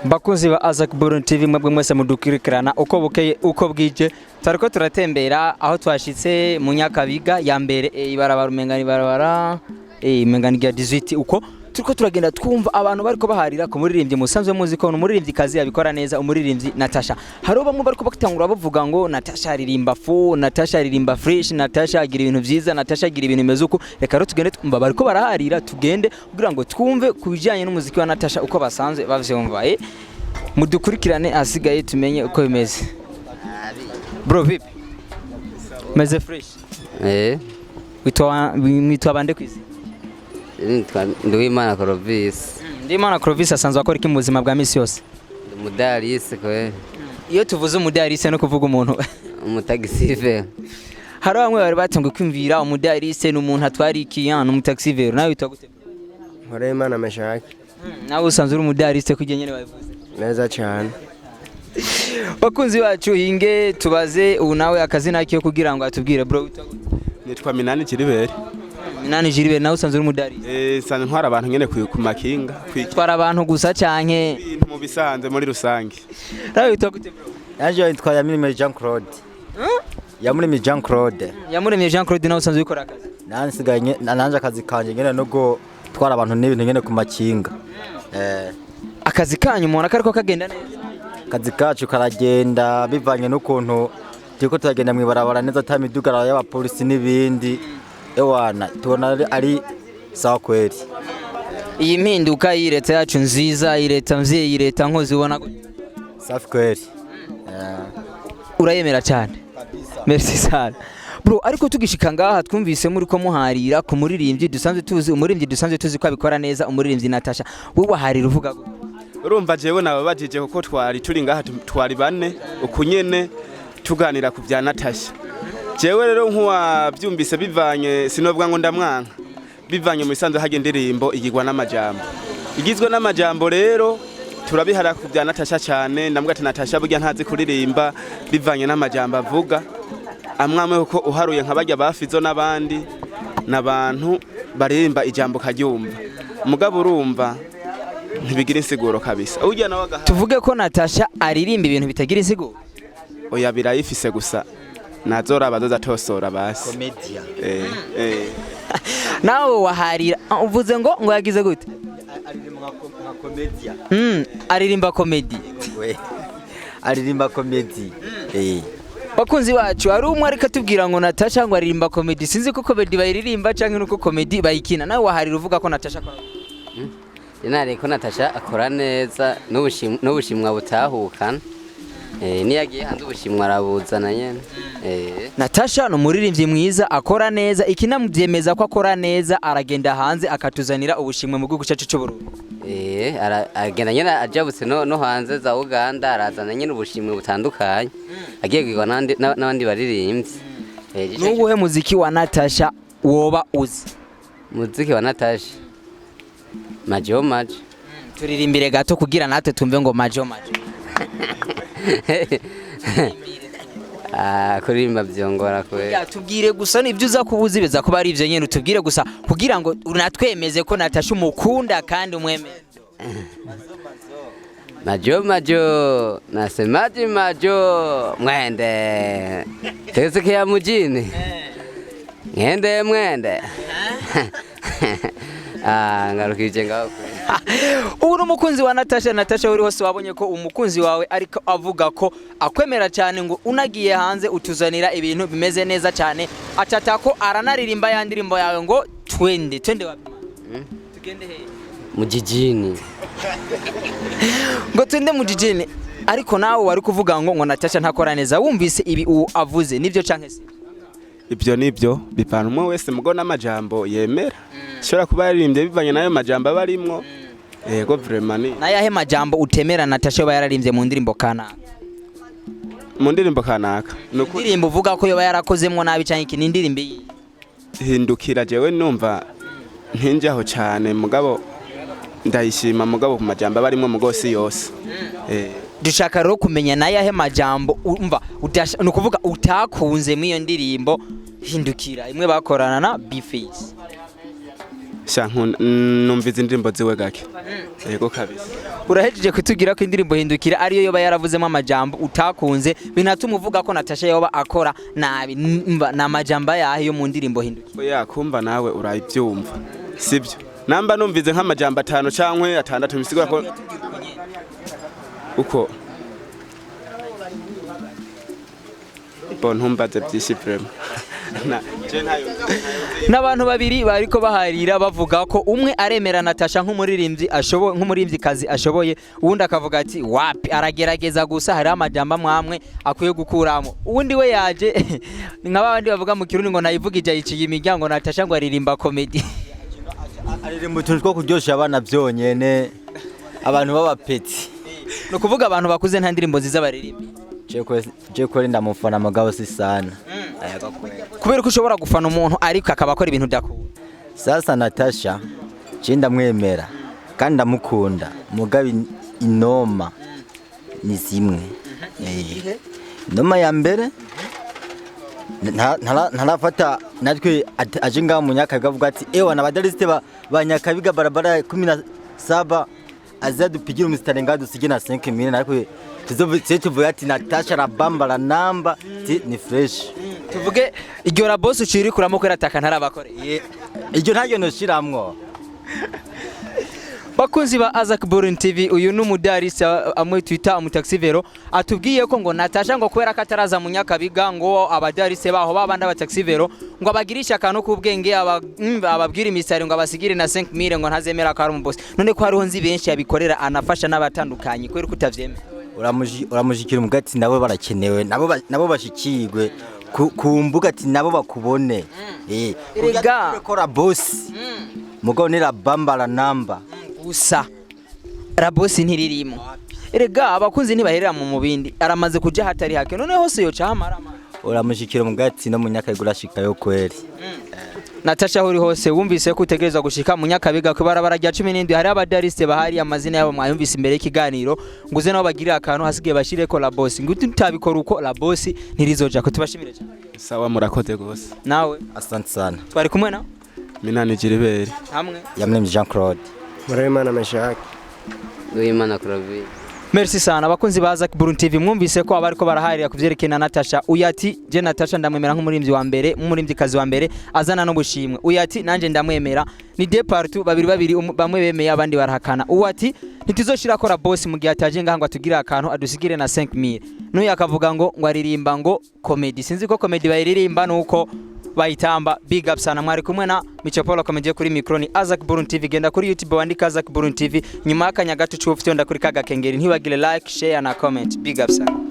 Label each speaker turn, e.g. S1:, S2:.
S1: Bakunzi ba Azak Burundi TV mwebwe mwese mudukirikirana uko bukeye uko bwije tariko turatembera aho twashitse mu Nyakabiga ya mbere ibarabara umengani barabara imengani ya 18 uko turiko turagenda twumva abantu bariko baharira ku muririmbyi musanzwe muzi ko umuririmbyi kazi yabikora neza umuririmbyi Natasha haro bamwe bariko bakitangura bavuga ngo Natasha aririmba fu Natasha aririmba fresh Natasha agira ibintu vyiza Natasha agira ibintu mezuko reka ro tugende twumva bariko baraharira tugende kugira ngo twumve kubijanye n'umuziki wa Natasha uko basanzwe bavyumva mudukurikirane asigaye tumenye uko bimeze bro vipi meze fresh witwa bande kwizi
S2: Nduwimana Clovis.
S1: Ndimana Clovis asanzwe akora iki mu buzima bwa misi yose?
S2: Umudarisi kwe.
S1: Iyo tuvuze umudarisi no kuvuga umuntu
S2: umutaxivere.
S1: Hari bamwe bari batunga kwimvira umudarisi n'umuntu atwari ikiyan umutaxivere nawe witwa gute?
S3: Nkoreyimana Meshaki.
S1: Nawe usanzwe uri umudarisi kujye nyene babivuze.
S3: Neza cyane.
S1: Bakunzi bacu hinge tubaze ubu nawe akazina kiyo kugira ngo atubwire bro witwa gute?
S3: Nitwa Minani Jiribere.
S1: Minani Jiribere nawe usanzwe uri umudarisi.
S3: Sanzwe ntwara abantu nyene ku makinga.
S1: Twara abantu gusa canke
S3: ibintu mu bisanze muri rusange.
S1: Nawe witwa gute bro?
S4: Naje yitwa Yamuremye Jean Claude. Yamuremye Jean Claude.
S1: Yamuremye Jean Claude nawe usanzwe ukora akazi.
S4: Nansigaye nanje akazi kanje nyene no go twara abantu n'ibintu nyene ku makinga.
S1: Akazi kanyu umuntu akariko kagenda neza.
S4: Akazi kacu karagenda bivanye n'ukuntu tiko turagenda mwibarabara neza tamidugara y'abapolisi n'ibindi. Ewana tubona ari sawa kweli.
S1: Iyi mpinduka y'ireta yacu nziza ireta mvye ireta nkozi ubona
S4: safi kweli.
S1: Urayemera cyane
S4: Kabisa.
S1: Merci sana bro ariko tugishika ngaha twumvise muri ko muharira ku muririmbyi dusanzwe tuzi umuririmbyi dusanzwe tuzi ko abikora neza umuririmbyi Natasha wowe harira uvuga gute?
S3: Urumva jewe nababajije kuko turi ngaha twari bane ukunyene tuganira ku bya Natasha. Jewe rero nkuwa byumvise bivanye sinobwa ngo ndamwanka bivanye mu bisanzwe hage ndirimbo igirwa n'amajambo igizwe n'amajambo rero turabihara ku bya Natasha cyane ndambwa ati Natasha burya ntazi kuririmba bivanye n'amajambo avuga amwamwe uko uharuye nk'abajya bafizo n'abandi nabantu baririmba ijambo karyumva mugabo urumva ntibigira insiguro kabisa ujya nawe
S1: tuvuge ko Natasha aririmba ibintu bitagira insiguro
S3: oya birayifise gusa nazora abazoza tosora basi
S4: Comedia.
S1: nawe waharira uvuze ngo yagize gute?
S4: Aririmba nka comedia.
S1: Aririmba comedy.
S4: Aririmba comedy.
S1: Bakunzi bacu hari umwe ariko atubwira ngo Natasha ngo aririmba comedy sinzi ko comedy bayiririmba canke nuko comedy bayikina nawe waharira uvuga ko Natasha akora.
S2: Inare ko Natasha akora neza n'ubushimwa butahukana. Niyagiye hanze ubushimwa arabuzana nyene.
S1: Natasha no muririmbyi mwiza akora neza ikinamuvyemeza ko akora neza aragenda hanze akatuzanira ubushimwe mu gihugu cyacu cyo Burundi.
S2: Agenda nyene ajabutse no hanze za Uganda arazana nyene ubushimwe butandukanye. Agiye kwigwa n'abandi baririmbyi.
S1: Nubuhe muziki wa Natasha woba uzi?
S2: Muziki wa Natasha Majo Majo.
S1: Turirimbire gato kugira natwe tumve ngo Majo Majo.
S2: Kurimba byongora kwe.
S1: Ya tubwire gusa nibyo uza kubuzi beza ko bari ivyo nyene tubwire gusa kugira ngo unatwemeze ko Natasha umukunda kandi umwemeze.
S2: Majo Majo nasemaje Majo mwende tezeke ya mujini mwende ngarukije ngaho
S1: uri umukunzi wa Natasha uri hose wabonye ko umukunzi wawe ariko avuga ko akwemera cyane ngo unagiye hanze utuzanira ibintu bimeze neza cyane atata ko aranaririmba ya ndirimbo yawe ngo twende wapi tugende he
S2: mujijini
S1: ngo twende mujijini ariko nawe wari kuvuga ngo Natasha ntakora neza wumvise ibi avuze nivyo canke se
S3: ibyo nibyo bipana umwe wese mugo n'amajambo yemera shora kuba yaririmbye bivanye nayo majambo barimwo yego vraiment ni
S1: nayahe majambo utemera Natasha yoba yararimbye mu ndirimbo kanaka
S3: ndirimbo
S1: uvuga ko yoba yarakozemwo nabi canke iki n'indirimbo
S3: hindukira jewe numva ntinjaho cyane mugabo ndayishima mugabo ku majambo barimwo mugosi yose
S1: dushaka rero kumenya nayahe majambo umva nukuvuga utakunze mu iyo ndirimbo hindukira imwe bakorana na B-Face
S3: numviza indirimbo ziwe gake yego kabisa.
S1: Urahejeje kutugira ko indirimbo hindukira ariyo yoba yaravuzemo amajambo utakunze binatuma uvuga ko Natasha yoba akora nabi na majamba yahe yo mu ndirimbo hindukira.
S3: Oya kumva nawe urayivyumva sibyo namba numvize nk'amajambo 5 cankwe 6 misigura ko uko ntumbaze byinshi vraiment
S1: n'abantu babiri bariko baharira bavuga ko umwe aremera Natasha nk'umuririmbyi kazi ashoboye uwundi akavuga ati wapi aragerageza gusa hari amajamba mwamwe akwiye gukuramo uwundi we yaje nk'abandi bavuga mu Kirundi ngo nayivugije yiciye imiryango Natasha ngo aririmba comedy
S4: aririmba utuntu two kuryosha abana byonyene abantu b'abapeti
S1: no kuvuga abantu bakuze nta ndirimbo nziza baririmba.
S4: Je kweli ndamufana mugabo si sana.
S1: Kubera ko ushobora gufana umuntu ariko akaba akora ibintu udakunda.
S4: Sasa Natasha je ndamwemera kandi ndamukunda mugabo inoma ni zimwe. Inoma ya mbere ntarafata natwe aje ngaho mu Nyakabiga avuga ati ewa n'abadarisite ba Nyakabiga barabara 17 azadupigira umusitari ngaho dusige na 5000 natwe tuvuga ati Natasha rabamba namba ni fresh.
S1: Tuvuge iryo rabosi uciri kuramo kwera ataka ntarabakore.
S4: Iryo ntaryo no shiramwo.
S1: Bakunzi ba Azak Burundi TV uyu n'umudarisi amwe twita umutaxivero atubwiye ko ngo Natasha ngo kwera kataraza mu Nyakabiga ngo abadarise baho babanda bataxivero ngo abagirisha akantu kubwenge ababwira imisari ngo abasigire na 5000 ngo ntazemera ko ari umubosi. None ko hariho nzi benshi yabikorera anafasha n'abatandukanye kwera kutavyemera.
S4: Uramujikira umugati nabo barakenewe nabo bashikirwe ku mbuga ati nabo bakubone
S1: Erega
S4: ko rabosi mugo ni rabamba namba
S1: gusa rabosi ntiririmo. Erega abakunzi ntibaherera mu mubindi aramaze kuja hatari hake none hose yo camarama.
S4: Uramujikira umugati no mu Nyakabiga urashika yo kweri.
S1: Natasha hori hose wumvise ko utegereza gushika mu Nyakabiga ku barabara rya 17 hari abadariste bahari amazina yabo mwayumvise imbere y'ikiganiro nguze nabo bagira akantu hasigaye bashire ko la boss nguti tutabikora uko la boss ntirizoja ko tubashimire cyane.
S3: Sawa murakoze gose.
S1: Nawe
S4: asante sana.
S1: Twari kumwe na
S3: Minani Jiriberi
S1: hamwe
S4: Yamne Jean Claude
S5: Murayimana Meshaki
S2: Uwimana Clavier.
S1: Merci sana abakunzi ba Azak Burundi TV mwumvise ko abariko baraharira kuvyerekeye na Natasha uyati je Natasha ndamwemera nk'umurimbyi wa mbere umurimbyi kazi wa mbere azana no bushimwe uyati nanje ndamwemera ni de partout babiri bamwe bemeye abandi barahakana uwati ntituzoshira ko boss mu gihe ataje ngaho ngo atugira akantu adusigire na 5000 n'uyu akavuga ngo aririmba ngo comedy sinzi ko comedy bayiririmba nuko bayitamba big up sana mwari kumwe na Michopolo comedy kuri micro ni Azak Burundi TV genda kuri YouTube wandika Azak Burundi TV nyuma yakanya gato cyufite onda kuri kaga kengeri ntibagire like share na comment big up sana.